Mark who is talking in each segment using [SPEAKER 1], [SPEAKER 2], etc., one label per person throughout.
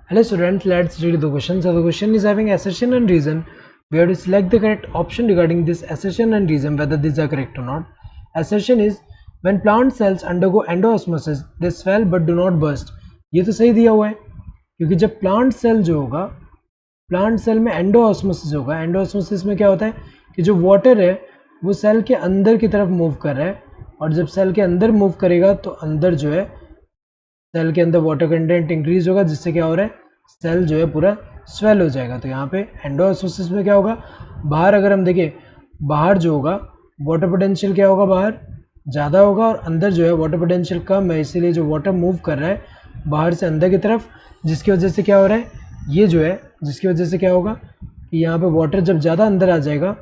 [SPEAKER 1] Hello students, let's read the question. So the question is having assertion and reason. We have to select the correct option regarding this assertion and reason whether these are correct or not. Assertion is when plant cells undergo endoosmosis, they swell but do not burst. ये तो सही दिया हुआ है क्योंकि जब plant cell जो होगा, प्लांट सेल में एंडोऑस्मोसिस होगा. एंडोऑस्मोसिस में क्या होता है कि जो वाटर है वो सेल के अंदर की तरफ मूव कर रहा है, और जब सेल के अंदर मूव करेगा तो अंदर जो है सेल के अंदर वाटर कंटेंट इंक्रीज होगा, जिससे क्या हो रहा है सेल जो है पूरा स्वेल हो जाएगा. तो यहाँ पे एंडोऑस्मोसिस में क्या होगा, बाहर अगर हम देखें, बाहर जो होगा वाटर पोटेंशियल क्या होगा, बाहर ज़्यादा होगा और अंदर जो है वाटर पोटेंशियल कम है, इसीलिए जो वाटर मूव कर रहा है बाहर से अंदर की तरफ, जिसकी वजह से क्या हो रहा है, ये जो है जिसकी वजह से क्या होगा कि यहाँ पे वाटर जब ज़्यादा अंदर आ जाएगा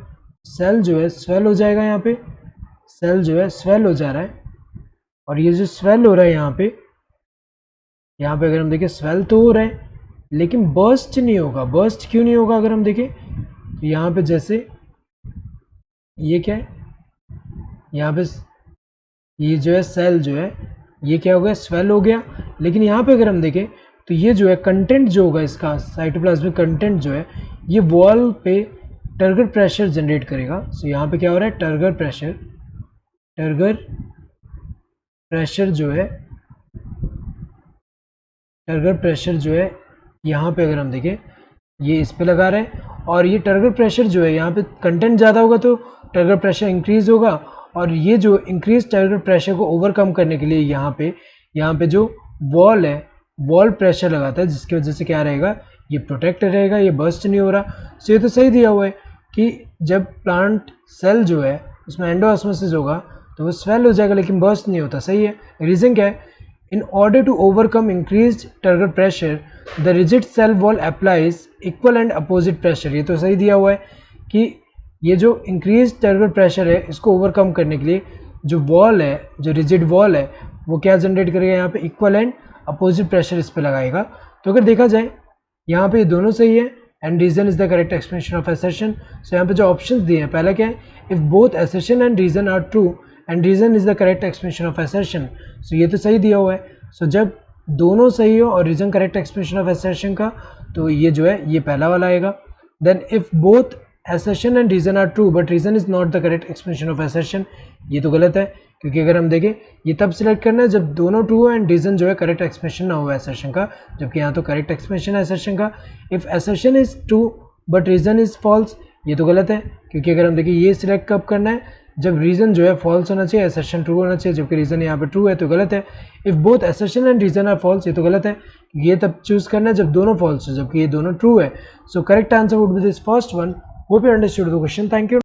[SPEAKER 1] सेल जो है स्वेल हो जाएगा. यहाँ पे सेल जो है स्वेल हो जा रहा है, और ये जो स्वेल हो रहा है यहाँ पे अगर हम देखें स्वेल तो हो रहा है लेकिन बर्स्ट नहीं होगा. बर्स्ट क्यों नहीं होगा, अगर हम देखें तो यहाँ पे जैसे ये क्या है, यहाँ पे ये जो है सेल जो है ये क्या हो गया, स्वेल हो गया. लेकिन यहाँ पे अगर हम देखें तो ये जो है कंटेंट जो होगा इसका साइटोप्लाज्मिक कंटेंट जो है ये वॉल पे टर्गर प्रेशर जनरेट करेगा. सो यहाँ पे क्या हो रहा है, टर्गर प्रेशर जो है यहाँ पे अगर हम देखें ये इस पे लगा रहे हैं, और ये टर्गर प्रेशर जो है यहाँ पे कंटेंट ज़्यादा होगा तो टर्गर प्रेशर इंक्रीज होगा, और ये जो इंक्रीज टर्गर प्रेशर को ओवरकम करने के लिए यहाँ पे जो वॉल है वॉल प्रेशर लगाता है, जिसकी वजह से क्या रहेगा, ये प्रोटेक्ट रहेगा, ये बर्स्ट नहीं हो रहा. सो ये तो सही दिया हुआ है कि जब प्लांट सेल जो है उसमें एंडोऑस्मोसिस होगा तो वो स्वेल हो जाएगा लेकिन बर्स्ट नहीं होता. सही है. रीज़न क्या है, in order to overcome increase turgor pressure the rigid cell wall applies equal and opposite pressure. ये तो सही दिया हुआ है कि ये जो इंक्रीज टर्गर प्रेशर है इसको ओवरकम करने के लिए जो वॉल है, जो रिजिड वॉल है, वो क्या जनरेट करेगा, यहाँ पे इक्वल एंड अपोजिट प्रेशर इस पे लगाएगा. तो अगर देखा जाए यहाँ पे ये दोनों सही है and reason is the correct explanation of assertion. So यहाँ पे जो ऑप्शंस दिए हैं, पहला क्या है, if both assertion and reason are true and reason is the correct explanation of assertion. So ये तो सही दिया हुआ है. सो जब दोनों सही हो और reason correct explanation of assertion का, तो ये जो है ये पहला वाला आएगा. Then if both assertion and reason are true but reason is not the correct explanation of assertion. ये तो गलत है क्योंकि अगर हम देखें ये तब सिलेक्ट करना है जब दोनों ट्रू है एंड रीजन जो है करेक्ट एक्सप्लेनेशन ना हो assertion का, जबकि यहाँ तो करेक्ट एक्सप्लेनेशन है assertion का. If assertion is true but reason is false, ये तो गलत है क्योंकि अगर हम देखें ये सिलेक्ट कब करना है, जब रीजन जो है फॉल्स होना चाहिए, assertion ट्रू होना चाहिए, जबकि रीजन यहाँ पे ट्रू है, तो गलत है. If both assertion and reason are false, ये तो गलत है, ये तब चूज करना है जब दोनों फॉल्स हो, जबकि ये दोनों ट्रू है. So correct answer would be this first one. Hope you understood the question. Thank you.